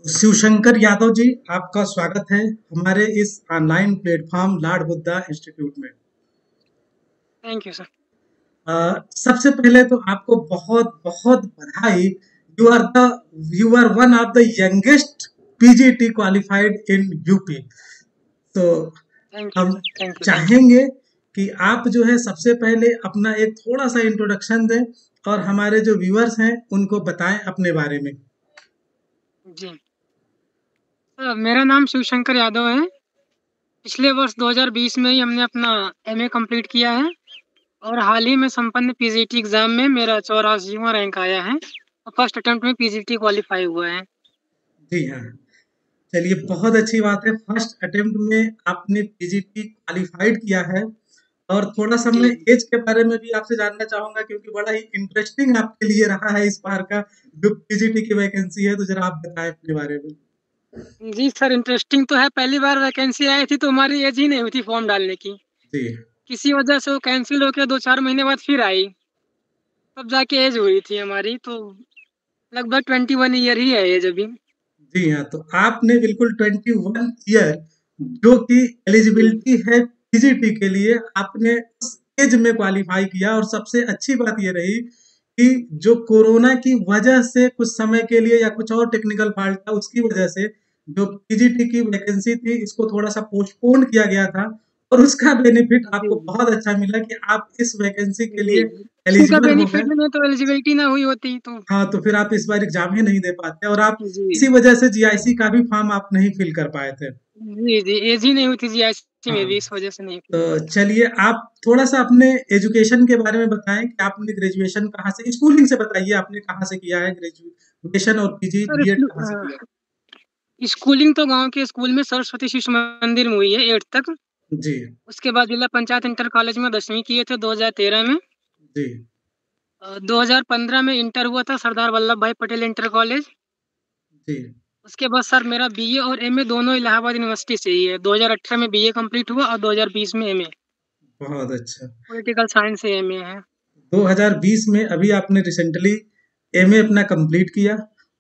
शिवशंकर यादव जी, आपका स्वागत है हमारे इस online platform lord Buddha institute में। Thank you sir. सबसे पहले तो आपको बहुत बहुत बधाई। You are the you are one of the youngest PGT qualified in UP. तो थैंक यू हम sir. Thank you, thank you. चाहेंगे कि आप जो है सबसे पहले अपना एक थोड़ा सा इंट्रोडक्शन दें और हमारे जो व्यूअर्स हैं उनको बताएं अपने बारे में। जी। मेरा नाम शिवशंकर यादव है। पिछले वर्ष 2020 में ही हमने अपना एमए कंप्लीट किया है और हाल ही में संपन्न पीजीटी एग्जाम में मेरा 84वां रैंक आया है और फर्स्ट अटेम्प्ट में पीजीटी क्वालिफाई हुआ है। जी हाँ, चलिए बहुत अच्छी बात है। फर्स्ट अटेम्प्ट में आपने पीजीटी क्वालिफाइड किया है। और थोड़ा-सा जी। मैं ऐज के बारे में भी आपसे जानना चाहूँगा क्योंकि बड़ा ही इंटरेस्टिंग आपके लिए रहा है इस बार का जो पीजीटी की वैकेंसी है, तो ज़रा आप बताएँ अपने बारे में? जी सर, इंटरेस्टिंग तो है। पहली बार वैकेंसी आई थी तो हमारी एज ही नहीं हुई थी फॉर्म डालने की। जी। किसी वजह से वो कैंसिल होकर 2-4 महीने बाद फिर आई। तब जाके एज हुई थी हमारी, तो लगभग 21 ईयर ही है एज अभी। जी हाँ, तो आपने बिल्कुल 21 ईयर जो कि जी। एलिजिबिलिटी है पीजीटी के लिए, आपने उस एज में क्वालीफाई किया। और सबसे अच्छी बात ये रही कि जो कोरोना की वजह से कुछ समय के लिए या कुछ और टेक्निकल फॉल्ट था उसकी वजह से जो पीजीटी की वैकेंसी थी इसको थोड़ा-सा पोस्टपोन किया गया था। और उसका बेनिफिट जी, आपको जी। बहुत अच्छा मिला कि आप इस वैकेंसी के जी, लिए उसी का एलिजिबल हो गए। बेनिफिट में तो एलिजिबिलिटी ना हुई होती तो। हाँ, तो फिर आप इस बार एग्ज़ाम ही नहीं दे पाते और आप जी। इसी वजह से जीआईसी का भी फॉर्म आप नहीं फिल कर पाए थे। जी, जी, एज ही नहीं हुई थी जीआईसी में हाँ, भी, इस वजह से नहीं तो की। चलिए आप थोड़ा-सा अपने एजुकेशन के बारे में बताएँ कि आपने ग्रेजुएशन कहाँ से, स्कूलिंग से बताइए आपने कहाँ से किया है ग्रेजुएशन और पीजी, सर बीएड कहाँ से किया? स्कूलिंग तो गाँव के स्कूल में सरस्वती शिशु मंदिर में हुई है 8th तक। जी, उसके बाद जिला पंचायत इंटर कॉलेज में 10वीं किए थे 2013 में। जी, 2015 में इंटर हुआ था सरदार वल्लभ भाई पटेल इंटर कॉलेज। जी, उसके बाद सर मेरा बीए और एमए दोनों इलाहाबाद यूनिवर्सिटी से ही है। 2018 में बीए कंप्लीट हुआ और 2020 में एमए। बहुत अच्छा। पॉलिटिकल साइंस से एमए है। 2020 में अभी आपने रिसेंटली एमए अपना कंप्लीट किया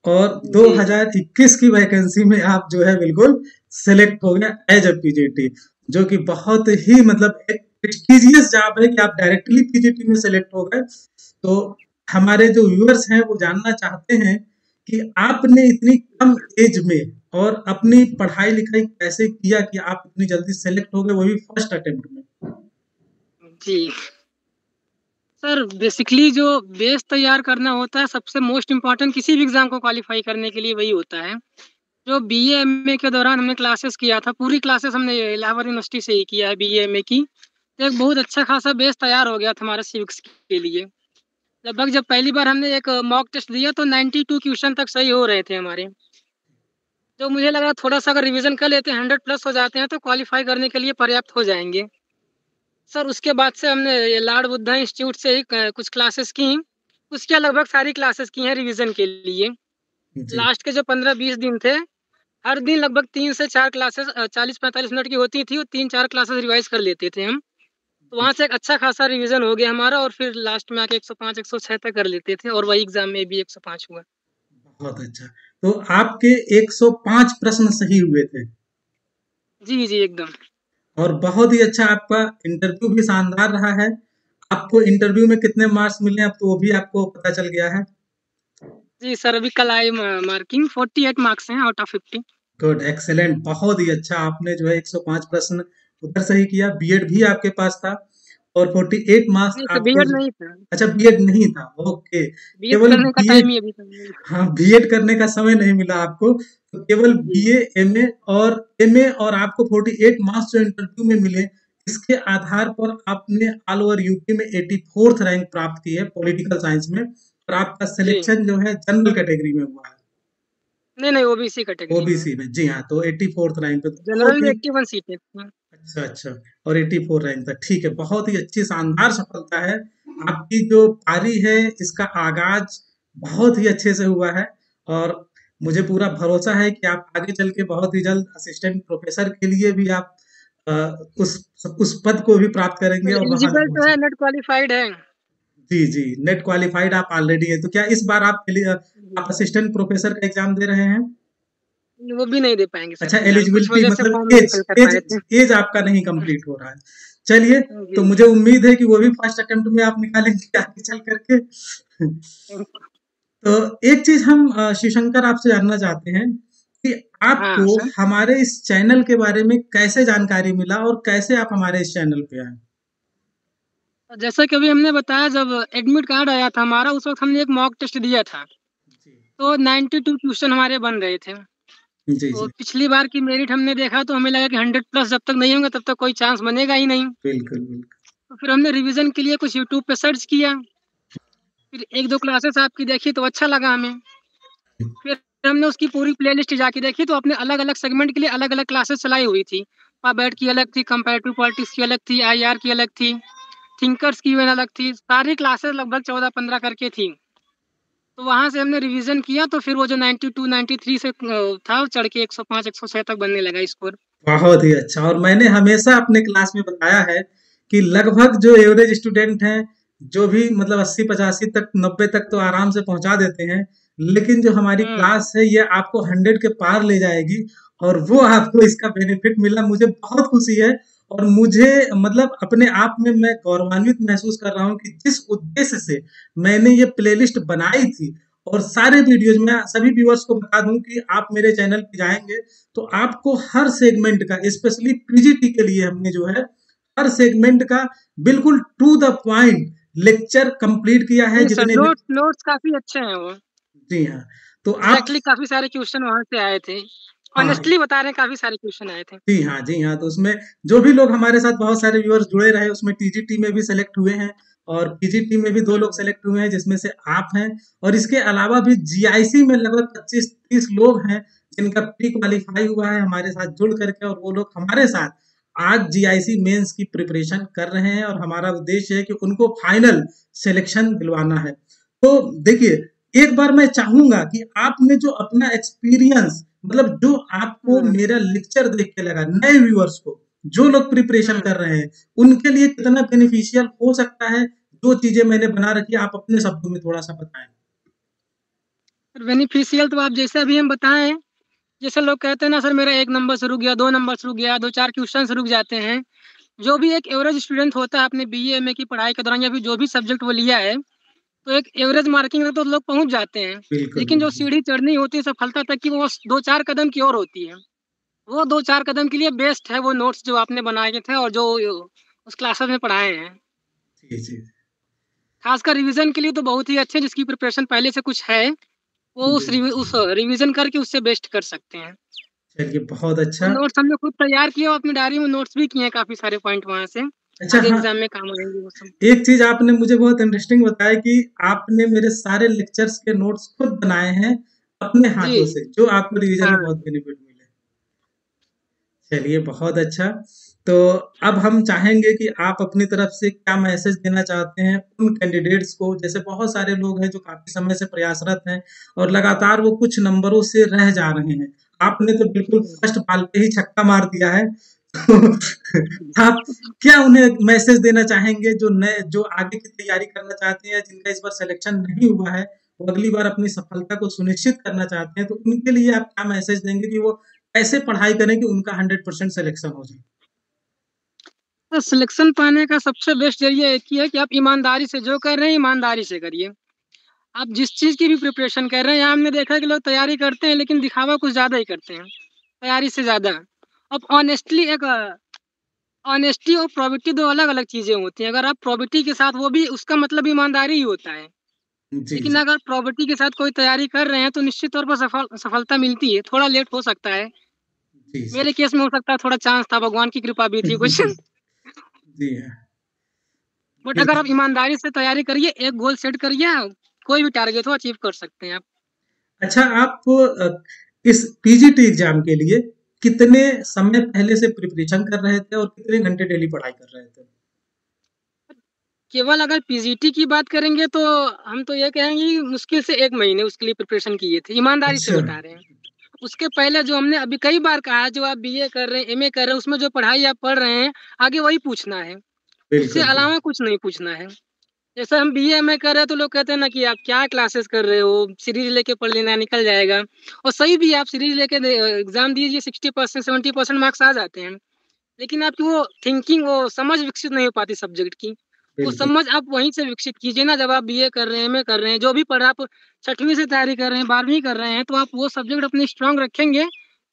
और जी, जी। 2021 की वैकेंसी में आप जो है बिल्कुल सेलेक्ट हो गए एज अ पीजीटी, जो कि बहुत ही मतलब एक प्रेस्टिजियस जॉब है कि आप डायरेक्टली पीजीटी में सेलेक्ट हो गए। तो हमारे जो व्यूअर्स हैं वो जानना चाहते हैं कि आपने इतनी कम एज में और अपनी पढ़ाई लिखाई कैसे किया कि आप इतनी जल्दी सेलेक्ट हो गए, वो भी फर्स्ट अटेम्प्ट में। जी। सर बेसिकली जो बेस तैयार करना होता है सबसे मोस्ट इम्पोर्टेंट किसी भी एग्जाम को क्वालिफाई करने के लिए वही होता है। जो बीए एमए के दौरान हमने क्लासेस किया था, पूरी क्लासेस हमने इलाहाबाद यूनिवर्सिटी से ही किया है बीए एमए की। तो एक बहुत अच्छा खासा बेस तैयार हो गया था हमारे सिविक्स के लिए। लगभग जब पहली बार हमने एक मॉक टेस्ट दिया तो 92 क्वेश्चन तक सही हो रहे थे हमारे। तो मुझे लगा थोड़ा सा अगर रिवीजन कर लेते हैं 100 प्लस हो जाते हैं तो क्वालिफाई करने के लिए पर्याप्त हो जाएंगे। सर उसके बाद से हमने ये लॉर्ड बुद्धा इंस्टीट्यूट से ही कुछ क्लासेस की। उसके लगभग सारी क्लासेस की हैं रिवीजन के लिए। जी, लास्ट के जो 15-20 दिन थे, हर दिन लगभग 3 से 4 क्लासेस 40-45 मिनट की होती थी और 3-4 क्लासेस रिवाइज कर लेते थे हम। तो वहाँ से एक अच्छा खासा रिवीजन हो गया हमारा और फिर लास्ट में आके 105 106 तक कर लेते थे और वही एग्जाम में भी 105 हुआ। बहुत अच्छा। तो आपके 105 प्रश्न सही हुए थे जी, जी, एकदम। और बहुत ही अच्छा आपका इंटरव्यू भी शानदार रहा है। आपको इंटरव्यू में कितने मार्क्स मिले अब तो वो भी आपको पता चल गया है। जी सर, अभी कल आई मार्किंग 48 मार्क्स हैं आउट ऑफ 50। गुड, एक्सीलेंट, बहुत ही अच्छा। आपने जो है 105 प्रश्न उत्तर सही किया। बीएड भी आपके पास था और 48 मार्क्स नहीं सर, आपको बीएड जो, नहीं था। अच्छा बीएड नहीं था, ओके। बीएड केवल करने का टाइम बीएड, ही अभी तक नहीं मिला। हाँ बीएड करने का समय नहीं मिला आपको, तो केवल जी, बीए एमए और आपको 48 मार्क्स जो इंटरव्यू में मिले, इसके आधार पर आपने ऑल ओवर यूपी में 84th रैंक प्राप्त की है पॉलिटिकल साइंस में और आपका जी। सिलेक्शन जो है जनरल कैटेगरी में हुआ है, नहीं, नहीं, ओबीसी कैटेगरी में है। ओबीसी में। जी हाँ, तो 84th रैंक पे, तो जनरल बहुत में ही 81 सीटें थी। अच्छा, अच्छा। और 84 रैंक था, ठीक है, बहुत ही अच्छी शानदार सफलता है। आपकी जो पारी है इसका आगाज बहुत ही अच्छे से हुआ है और मुझे पूरा भरोसा है कि आप आगे चल के बहुत ही जल्द असिस्टेंट प्रोफेसर के लिए भी आप अ, उस पद को भी प्राप्त करेंगे और वहां तक एलिजिबल तो है, पहुंचे। नेट क्वालिफाइड है। जी, जी, नेट क्वालिफाइड आप ऑलरेडी है, तो क्या इस बार आप जी। आप असिस्टेंट प्रोफेसर का एग्जाम दे रहे हैं? वो भी नहीं दे पाएँगे सर अच्छा, फिलहाल, कुछ एलिजिबिलिटी वजह से मतलब फॉर्म नहीं एज फिल कर एज पाए थे। एज आपका नहीं कंप्लीट हो रहा है। चलिए, तो जी। मुझे उम्मीद है कि वो भी फर्स्ट अटेम्प्ट में आप निकालेंगे आगे चल करके। तो एक चीज हम शिवशंकर आपसे जानना चाहते हैं कि हाँ, आपको सर। हमारे इस चैनल के बारे में कैसे जानकारी मिला और कैसे आप हमारे इस चैनल पे आए? जैसा कि अभी हमने बताया जब एडमिट कार्ड आया था हमारा उस वक़्त हमने एक मॉक टेस्ट दिया था। जी, तो 92 क्वेश्चन हमारे बन रहे थे। जी, तो जी। पिछली बार की मेरिट हमने देखा तो हमें लगा कि 100 प्लस जब तक नहीं होंगे तब तक कोई चांस बनेगा ही नहीं। बिल्कुल, बिल्कुल। तो फिर हमने रिवीजन के लिए कुछ यूट्यूब पे सर्च किया। फिर 1-2 क्लासेस आपकी देखी तो अच्छा लगा हमें। फिर हमने उसकी पूरी प्लेलिस्ट जाके देखी तो अपने अलग-अलग सेगमेंट के लिए अलग-अलग क्लासेस चलाई हुई थी। पबमेड की अलग थी, कंपैरेटिव पॉलिटिक्स की अलग थी, आईआर की अलग थी, थिंकर्स की अलग थी। सारी क्लासेस लगभग 14-15 करके थी। तो वहाँ से हमने रिवीजन किया तो फिर वो जो 92, 93 से था वो चढ़ के 105, 106 तक बनने लगा स्कोर। बहुत ही अच्छा। और मैंने हमेशा अपने क्लास में बताया है कि लगभग जो एवरेज स्टूडेंट हैं, जो भी मतलब 80-85 तक 90 तक तो आराम से पहुंचा देते हैं, लेकिन जो हमारी हुँ। क्लास है ये आपको 100 के पार ले जाएगी। और वो आपको इसका बेनिफिट मिला, मुझे बहुत खुशी है। और मुझे मतलब अपने आप में मैं गौरवान्वित महसूस कर रहा हूँ कि जिस उद्देश्य से मैंने ये प्लेलिस्ट बनाई थी, और सारे वीडियोज में सभी व्यूअर्स को बता दूं कि आप मेरे चैनल पे जाएंगे तो आपको हर सेगमेंट का, स्पेशली पीजीटी के लिए हमने जो है हर सेगमेंट का बिल्कुल to the point lecture complete किया है, नहीं सर, जितने भी। नोट्स नोट्स काफ़ी अच्छे हैं वो। जी हाँ। तो आप। एग्ज़ैक्टली काफ़ी सारे क्वेश्चन वहाँ से आए थे। हाँ। ऑनेस्टली बता रहे हैं काफ़ी सारे क्वेश्चन आए थे। जी हाँ, जी हाँ। तो उसमें जो भी लोग हमारे साथ बहुत सारे व्यूअर्स जुड़े रहे, उसमें टीजीटी में भी सेलेक्ट हुए हैं और पीजीटी में भी 2 लोग हुँ। सेलेक्ट हुए हैं, जिसमें से आप हैं। और इसके अलावा भी जीआईसी में लगभग 25-30 लोग हैं, जिनका प्री क्वालीफाई हुआ है हमारे साथ जुड़ करके, और वो लोग हमारे साथ आज जीआईसी मेंस की प्रिपरेशन कर रहे हैं, और हमारा उद्देश्य है कि उनको फाइनल सिलेक्शन दिलवाना है। तो देखिए, एक बार मैं चाहूँगा कि आपने जो अपना एक्सपीरियंस, मतलब जो आपको हुँ, मेरा लेक्चर देख के लगा, नए व्यूअर्स को, जो लोग प्रिपरेशन हुँ। कर रहे हैं, उनके लिए कितना बेनिफिशियल हो सकता है, जो चीज़ें मैंने बना रखी है, आप अपने शब्दों में थोड़ा-सा बताएँ? बेनिफिशियल तो आप जैसे अभी हम बताएँ, जैसे लोग कहते हैं ना सर मेरा 1 नंबर से रुक गया, 2 नंबर से रुक गया, 2-4 क्वेश्चन से रुक जाते हैं। जो भी एक एवरेज स्टूडेंट होता है अपने बीए, एमए की पढ़ाई के दौरान या फिर जो भी सब्जेक्ट वो लिया है, तो एक एवरेज मार्किंग में तो लोग पहुँच जाते हैं। बिल्कुल, लेकिन जो बिल्कुल। सीढ़ी चढ़नी होती है सफलता तक की वो 2-4 कदम की और होती है। वो 2-4 कदम के लिए बेस्ट है वो नोट्स जो आपने बनाए थे और जो उस क्लासेस में पढ़ाए हैं। जी, जी। खासकर रिवीजन के लिए तो बहुत ही अच्छे हैं, जिसकी प्रिपरेशन पहले से कुछ है, वो जी। उस रिवीजन करके उससे बेस्ट कर सकते हैं। चलिए, बहुत वो अच्छा। नोट्स हमने खुद तैयार किए और अपनी डायरी में नोट्स भी किए हैं काफ़ी सारे पॉइंट वहाँ से। अच्छा, आगे हाँ, एग्ज़ाम में काम आएँगे वो सब। एक चीज़ आपने मुझे बहुत इंटरेस्टिंग बताया कि आपने मेरे सारे लेक्चर्स के नोट्स खुद बनाए हैं, अपने हाथों जी, से, जो आपको रिवीजन में हाँ। बहुत बेनिफिट मिले। चलिए, बहुत अच्छा। तो अब हम चाहेंगे कि आप अपनी तरफ से क्या मैसेज देना चाहते हैं उन कैंडिडेट्स को, जैसे बहुत सारे लोग हैं जो काफ़ी समय से प्रयासरत हैं और लगातार वो कुछ नंबरों से रह जा रहे हैं। आपने तो बिल्कुल हुँ। फर्स्ट बॉल पे ही छक्का मार दिया है। तो आप क्या उन्हें मैसेज देना चाहेंगे, जो आगे की तैयारी करना चाहते हैं, जिनका इस बार सिलेक्शन नहीं हुआ है, वो अगली बार अपनी सफलता को सुनिश्चित करना चाहते हैं, तो उनके लिए आप क्या मैसेज देंगे कि वो कैसे पढ़ाई करें कि उनका 100% सिलेक्शन हो जाए? तो सिलेक्शन पाने का सबसे बेस्ट ज़रिया एक ही है कि आप ईमानदारी से जो कर रहे हैं, ईमानदारी से करिए। आप जिस चीज़ की भी प्रिपरेशन कर रहे हैं, यहाँ हमने देखा है कि लोग तैयारी करते हैं, लेकिन दिखावा कुछ ज़्यादा ही करते हैं, तैयारी से ज़्यादा। अब ऑनेस्टी और प्रोबेबिलिटी 2 अलग-अलग चीज़ें होती हैं। अगर आप प्रोबेबिलिटी के साथ वो भी उसका मतलब ईमानदारी ही होता है। जी, लेकिन जी। अगर प्रोबेबिलिटी के साथ कोई तैयारी कर रहे हैं, तो निश्चित तौर पर सफलता मिलती है। थोड़ा लेट हो सकता है। जी, जी। मेरे केस में हो सकता है थोड़ा चांस था, भगवान की कृपा भी थी कुछ। जी हाँ, बट अगर आप बिल्कुल। ईमानदारी से तैयारी करिए, एक गोल सेट करिए, कोई भी टारगेट हो अचीव कर सकते हैं आप। अच्छा, आप इस पीजीटी एग्ज़ाम के लिए कितने समय पहले से प्रिपरेशन कर रहे थे और कितने घंटे डेली पढ़ाई कर रहे थे? केवल अगर पीजीटी की बात करेंगे तो हम तो ये कहेंगे कि मुश्किल से 1 महीने उसके लिए प्रिपरेशन किए थे, ईमानदारी से अच्छा, बता रहे हैं। उसके पहले जो हमने अभी कई बार कहा है, जो आप बीए कर रहे हैं, एमए कर रहे हैं, उसमें जो पढ़ाई आप पढ़ रहे हैं, आगे वही पूछना है। उससे बिल्कुल, बिल्कुल। अलावा कुछ नहीं पूछना है। जैसे हम बीए में कर रहे हैं तो लोग कहते हैं ना कि आप क्या क्लासेस कर रहे हो, सीरीज लेके पढ़ लेना निकल जाएगा। और सही भी है, आप सीरीज लेके एग्जाम दीजिए 60% 70% मार्क्स आ जाते हैं, लेकिन आपकी वो थिंकिंग, वो समझ विकसित नहीं हो पाती सब्जेक्ट की। वो बिल्कुल समझ आप वहीं से विकसित कीजिए ना, जब आप बीए कर रहे हैं, एमए कर रहे हैं, जो भी पढ़ रहे हैं, आप 6वीं से तैयारी कर रहे हैं, 12वीं कर रहे हैं, तो आप वो सब्जेक्ट अपने स्ट्रांग रखेंगे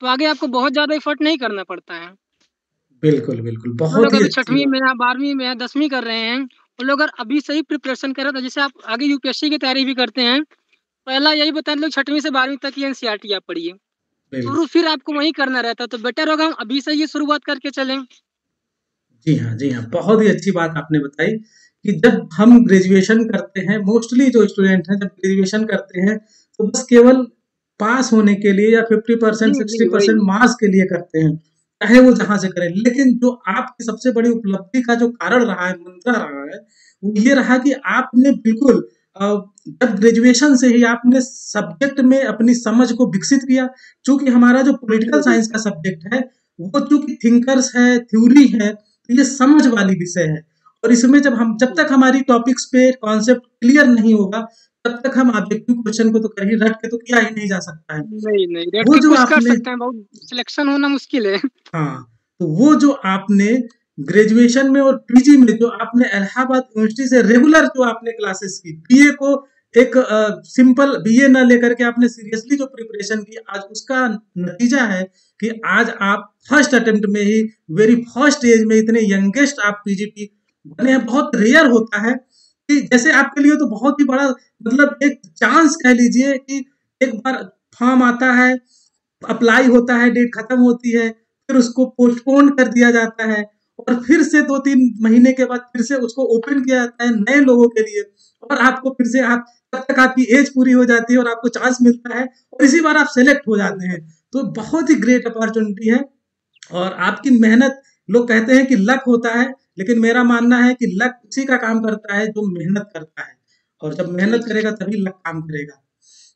तो आगे आपको बहुत ज्यादा एफर्ट नहीं करना पड़ता है। बिल्कुल बिल्कुल, जो लोग बहुत ही अभी अच्छी 6वीं बात। में या 12वीं में या 10वीं कर रहे हैं, वो लोग अगर अभी से ही प्रिपरेशन करें तो जैसे आप आगे यूपीएससी की तैयारी भी करते हैं, पहला यही बताएं लोग 6वीं से 12वीं तक की एनसीईआरटी आप पढ़िए, बिल्कुल। शुरू फिर आपको वही करना रहता है, तो बेटर होगा हम अभी से ये शुरुआत करके चलें। जी हाँ, जी हाँ, बहुत ही अच्छी बात आपने बताई कि जब हम ग्रेजुएशन करते हैं, मोस्टली जो स्टूडेंट हैं जब ग्रेजुएशन करते हैं, तो बस केवल पास होने के लिए या 50% जी जी 60% वही। मार्क्स के लिए करते हैं, चाहे वो जहाँ से करें। लेकिन जो आपकी सबसे बड़ी उपलब्धि का जो कारण रहा है, मंत्र रहा है, वो ये रहा कि आपने बिल्कुल अ, जब ग्रेजुएशन से ही आपने सब्जेक्ट में अपनी समझ को विकसित किया। चूँकि हमारा जो पॉलिटिकल जी साइंस का बिल्कुल। सब्जेक्ट है, वो चूँकि थिंकर्स है, थ्योरी है, तो ये समझ वाली विषय है। और इसमें जब जी। तक हमारी टॉपिक्स पे कॉन्सेप्ट क्लियर नहीं होगा, तब तक हम ऑब्जेक्टिव क्वेश्चन को तो कर ही रट के तो किया ही नहीं जा सकता है। नहीं नहीं, रेट वो के जो कुछ कर आपने सकते हैं, बहुत सिलेक्शन होना मुश्किल है। हाँ, तो वो जो आपने ग्रेजुएशन में और पीजी में जो आपने इलाहाबाद यूनिवर्सिटी से रेगुलर जो आपने क्लासेस की, बीए को एक सिंपल बीए ना लेकर के आपने सीरियसली जो प्रिपरेशन की, आज उसका नतीजा है कि आज आप फर्स्ट अटेम्प्ट में ही, वेरी फर्स्ट एज में, इतने यंगेस्ट आप पीजीटी बने हैं। बहुत रेयर होता है कि जैसे आपके लिए तो बहुत ही बड़ा, मतलब एक चांस कह लीजिए कि एक बार फॉर्म आता है, अप्लाई होता है, डेट खत्म होती है, फिर उसको पोस्टपोन कर दिया जाता है, और फिर से 2-3 महीने के बाद फिर से उसको ओपन किया जाता है नए लोगों के लिए, और आपको फिर से आप तब तक आपकी एज पूरी हो जाती है और आपको चांस मिलता है, और इसी बार आप सेलेक्ट हो जाते हैं। तो बहुत ही ग्रेट अपॉर्चुनिटी है। और आपकी मेहनत, लोग कहते हैं कि लक होता है, लेकिन मेरा मानना है कि लक उसी का काम करता है जो मेहनत करता है, और जब जी मेहनत जी। करेगा तभी लक काम करेगा।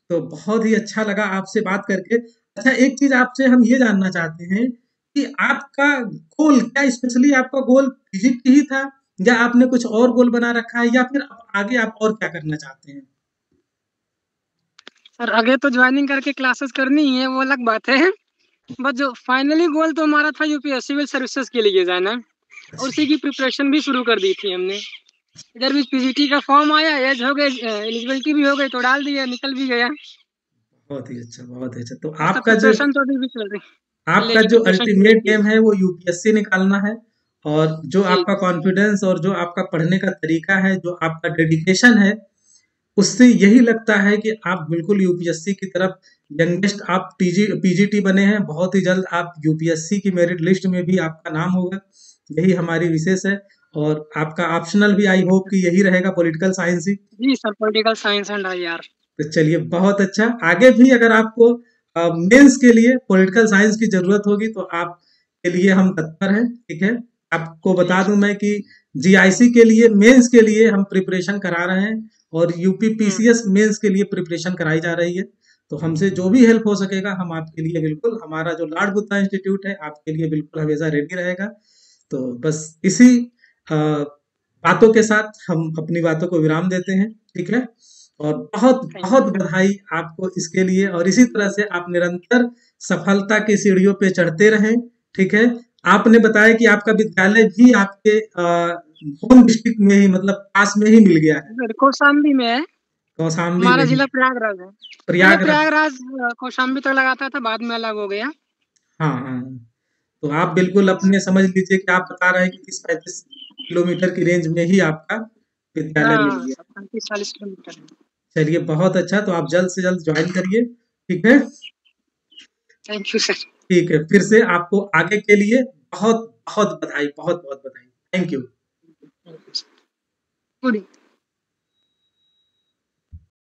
तो बहुत ही अच्छा लगा आपसे बात करके। अच्छा, एक चीज आपसे हम ये जानना चाहते हैं कि आपका गोल क्या, स्पेशली आपका गोल फिजिक्स ही था, या आपने कुछ और गोल बना रखा है, या फिर आगे आप और क्या करना चाहते हैं? सर आगे तो ज्वाइनिंग करके क्लासेस करनी ही है, वो अलग बात है। बट जो फाइनली गोल तो हमारा था यूपीएससी सिविल सर्विसेज के लिए जाना, और उसी की प्रिपरेशन भी शुरू कर दी थी हमने। इधर भी पीजीटी का फॉर्म आया, एज हो गई, एलिजिबिलिटी भी हो गई, तो डाल दिया, निकल भी गया। बहुत ही अच्छा, बहुत ही अच्छा। तो बस अब आपका जो प्रिपरेशन तो अभी भी चल रही है, एलए आपका की जो प्रिपरेशन शुरू अल्टीमेट की एम है। है वो यूपीएससी निकालना है, और जो जी आपका कॉन्फिडेंस और जो आपका पढ़ने का तरीका है, जो आपका डेडिकेशन है, उससे यही लगता है कि आप बिल्कुल यूपीएससी की तरफ, यंगेस्ट आप पीजीटी बने हैं। बहुत ही जल्द आप यूपीएससी की मेरिट लिस्ट में भी आपका नाम होगा, यही हमारी विशेष है। और आपका ऑप्शनल भी आई होप कि यही रहेगा, पॉलिटिकल साइंस ही। जी sir, political science and IR. तो चलिए, बहुत अच्छा। आगे भी अगर आपको मेंस के लिए पॉलिटिकल साइंस की जरूरत होगी तो आप के लिए हम तत्पर हैं, ठीक है। आपको जी बता दूं मैं कि जीआईसी के लिए, मेंस के लिए हम प्रिपरेशन करा रहे हैं, और यूपी पीसीएस मेंस के लिए प्रिपरेशन कराई जा रही है। तो हमसे जो भी हेल्प हो सकेगा हम आपके लिए बिल्कुल, हमारा जो लॉर्ड बुद्धा इंस्टीट्यूट है आपके लिए बिल्कुल हमेशा रेडी रहेगा। तो बस इसी बातों के साथ हम अपनी बातों को विराम देते हैं, ठीक है। और बहुत थैंक बहुत यू सर। बधाई आपको इसके लिए, और इसी तरह से आप निरंतर सफलता की सीढ़ियों पे चढ़ते रहें, ठीक है। आपने बताया कि आपका विद्यालय भी आपके होम डिस्ट्रिक्ट में ही, मतलब पास में ही मिल गया है, सर कौशाम्बी में है, कौशाम्बी में हमारा ही। जिला प्रयागराज है। पहले प्रयागराज। प्रयागराज कौशाम्बी तक लगाता था, बाद में अलग हो गया। हाँ हाँ। तो आप बिल्कुल अपने समझ लीजिए कि आप बता रहे हैं कि 30-35 किलोमीटर की रेंज में ही आपका विद्यालय मिल हाँ गया। सर, 35-40 किलोमीटर है। चलिए, बहुत अच्छा। तो आप जल्द से जल्द ज्वाइन करिए, ठीक है। Thank you sir. ठीक है, फिर से आपको आगे के लिए बहुत बहुत बधाई, बहुत बहुत बधाई। Thank you. गुड